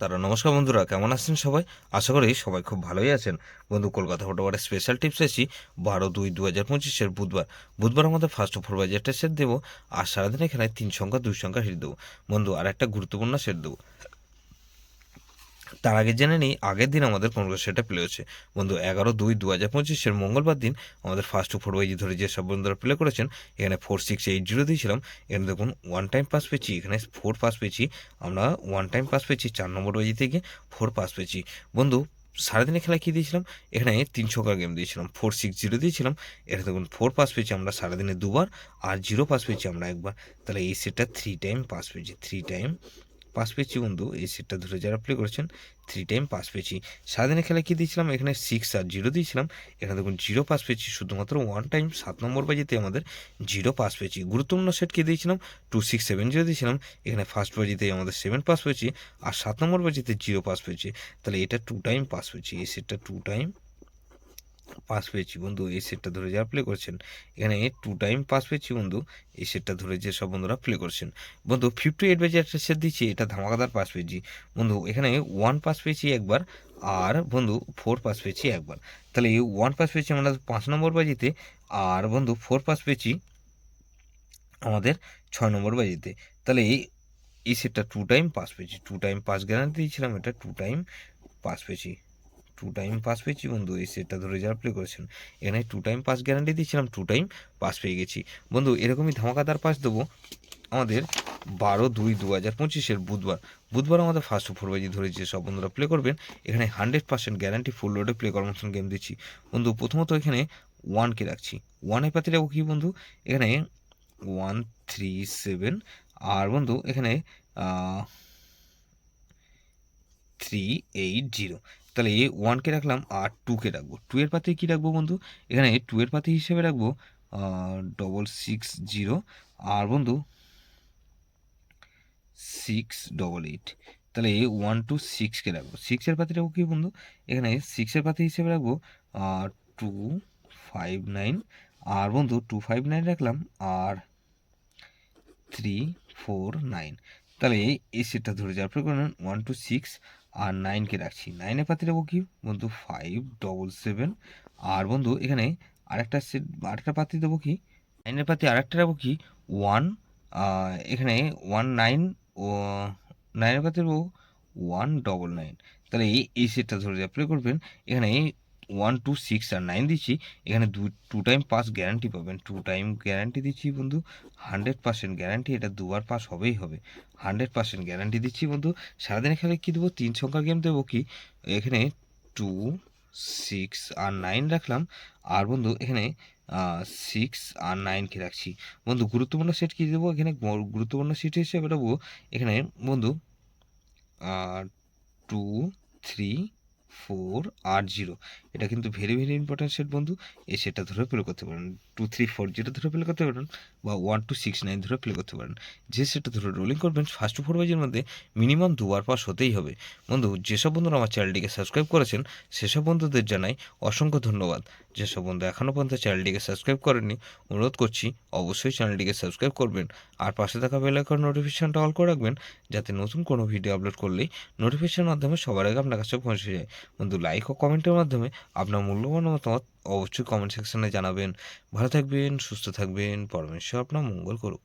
তারা নমস্কার বন্ধুরা, কেমন আছেন সবাই? আশা করি সবাই খুব ভালোই আছেন। বন্ধু, কলকাতা ফুটবলের স্পেশাল টিপস এসেছি 12/2/2025 বুধবার আমাদের ফার্স্ট ওভার বাজেটটা সেট দেবো। আর সারাদিন এখানে 3 সংখ্যা 2 সংখ্যা হিট দেবো বন্ধু, আর একটা গুরুত্বপূর্ণ সেট দেবো। তার আগে জেনে নিই আগের দিন আমাদের কোন সেটটা প্লে হচ্ছে। বন্ধু, 11/2/2025 মঙ্গলবার দিন আমাদের ফার্স্ট ওভার বাজি ধরে যেসব বন্ধুরা প্লে করেছেন, এখানে 4-6-8-0 দিয়েছিলাম। এখানে দেখুন ওয়ান টাইম পাস পেয়েছি, এখানে 4 পাস পেয়েছি। আমরা ওয়ান টাইম পাস পেয়েছি 4 নম্বর বাজি থেকে 4 পাস পেয়েছি। বন্ধু, সারাদিনের খেলায় কী দিয়েছিলাম? এখানে 3 ছক্কার গেম দিয়েছিলাম, 4-6-0 দিয়েছিলাম। এখানে দেখুন 4 পাস পেয়েছি আমরা সারাদিনে দুবার, আর 0 পাস পেয়েছি আমরা একবার। তাহলে এই সেটটা 3 টাইম পাস পেয়েছি, 3 টাইম পাস পেয়েছি বন্ধু। এই সেটটা ধরে যারা প্লে করেছেন 3 টাইম পাস পেয়েছি। সারাদিনের খেলায় কী দিয়েছিলাম? এখানে 6-0 দিয়েছিলাম। এখানে দেখুন 0 পাস পেয়েছি, শুধুমাত্র ওয়ান টাইম 7 নম্বর বাজিতে আমাদের 0 পাস পেয়েছি। গুরুত্বপূর্ণ সেট কী দিয়েছিলাম? 2-6-7-0 দিয়েছিলাম। এখানে ফার্স্ট বাজিতে আমাদের 7 পাস পেয়েছি, আর 7 নম্বর বাজিতে 0 পাস পেয়েছি। তাহলে এটা 2 টাইম পাস পেয়েছি, এই সেটটা 2 টাইম পাস পেয়েছি বন্ধু। এই সেটটা ধরে যারা প্লে করছেন এখানে 2 টাইম পাস পেয়েছি বন্ধু। এই সেটটা ধরে যে সব বন্ধুরা প্লে করছেন বন্ধু, 58 বাজে একটা সেট দিচ্ছি, এটা ধামাকাদার পাস পেয়েছি বন্ধু। এখানে 1 পাস পেয়েছি একবার, আর বন্ধু 4 পাস পেয়েছি একবার। তাহলে এই 1 পাস পেয়েছি আমরা 5 নম্বর বাজিতে, আর বন্ধু 4 পাস পেয়েছি আমাদের 6 নম্বর বাজিতে। তাহলে এই সেটটা 2 টাইম পাস পেয়েছি, 2 টাইম পাস গ্যারান্টি দিয়েছিলাম, এটা 2 টাইম পাস পেয়েছি, 2 টাইম পাস পেয়েছি বন্ধু। এই সেটটা ধরে যারা প্লে করেছেন এখানে 2 টাইম পাস গ্যারান্টি দিয়েছিলাম, 2 টাইম পাস পেয়ে গেছি বন্ধু। এরকমই ধামাকাদার পাস দেবো আমাদের 12/2/2025 বুধবার আমাদের ফার্স্ট ওভার বাজি ধরে যে সব বন্ধুরা প্লে করবেন এখানে 100% গ্যারান্টি ফুল লোডে প্লে করার মতন গেম দিচ্ছি বন্ধু। প্রথমত এখানে 1কে রাখছি, 1-এর পাতি রাখবো কি বন্ধু? এখানে 1-3-7, আর বন্ধু এখানে 3-8-0। তাহলে 1কে রাখলাম, আর 2কে রাখবো। 2-এর পাতে কী রাখবো বন্ধু? এখানে 2-এর পাতে হিসেবে রাখবো 660, আর বন্ধু 688। তাহলে 1-6কে রাখবো। 6-এর পাতে রাখবো কি বন্ধু? এখানে 6-এর পাতে হিসেবে রাখবো 259, আর বন্ধু 259 রাখলাম, আর 349। তাহলে এই সেটটা ধরে যাওয়ার পর 1-6 আর 9কে রাখছি। 9-এর পাতে রাখবো কি বন্ধু? 577, আর বন্ধু এখানে আরেকটা সেট, আরেকটা পাতি দেবো কি? 9-এর পাতি আরেকটা রাখবো কি? 1, এখানে 19 ও 9-এর পাতি দেবো 199। তাহলে এই সেটটা ধরে যা প্লে করবেন এখানে 1-6 আর 9 দিচ্ছি। এখানে 2 টাইম পাস গ্যারান্টি পাবেন, 2 টাইম গ্যারান্টি দিচ্ছি বন্ধু, 100% গ্যারান্টি। এটা দুবার পাস হবেই হবে, 100% গ্যারান্টি দিচ্ছি বন্ধু। সারাদিনে খেলে কী দেবো? 3 সংখ্যার গেম দেবো কি? এখানে 2, 6 আর 9 রাখলাম, আর বন্ধু এখানে 6 আর 9কে রাখছি বন্ধু। গুরুত্বপূর্ণ সেট কী দেবো? এখানে গুরুত্বপূর্ণ সেট হিসেবে রাখবো এখানে বন্ধু 2, 3, 4 আর 0। এটা কিন্তু ভেরি ভেরি ইম্পর্টেন্ট সেট বন্ধু। এই সেটটা ধরে প্লে করতে পারেন, 2-3-4-0 ধরে প্লে করতে পারেন, বা 1-2-6-9 ধরে প্লে করতে পারেন। যে সেটটা ধরে রোলিং করবেন ফার্স্ট ওভার বাজির মধ্যে মিনিমাম দুবার পাস হতেই হবে বন্ধু। যেসব বন্ধুরা আমার চ্যানেলটিকে সাবস্ক্রাইব করেছেন সেসব বন্ধুদের জানাই অসংখ্য ধন্যবাদ। যেসব বন্ধু এখনও পর্যন্ত চ্যানেলটিকে সাবস্ক্রাইব করেননি, অনুরোধ করছি অবশ্যই চ্যানেলটিকে সাবস্ক্রাইব করবেন, আর পাশে থাকা বেল আইকন নোটিফিকেশনটা অল করে রাখবেন, যাতে নতুন কোনো ভিডিও আপলোড করলেই নোটিফিকেশনের মাধ্যমে সবার আগে আপনার কাছে পৌঁছে যায় বন্ধু। লাইক ও কমেন্টের মাধ্যমে আপনার মূল্যবান মতামত অবশ্যই কমেন্ট সেকশনে জানাবেন। ভালো থাকবেন, সুস্থ থাকবেন, পরমেশ্বর আপনার মঙ্গল করুক।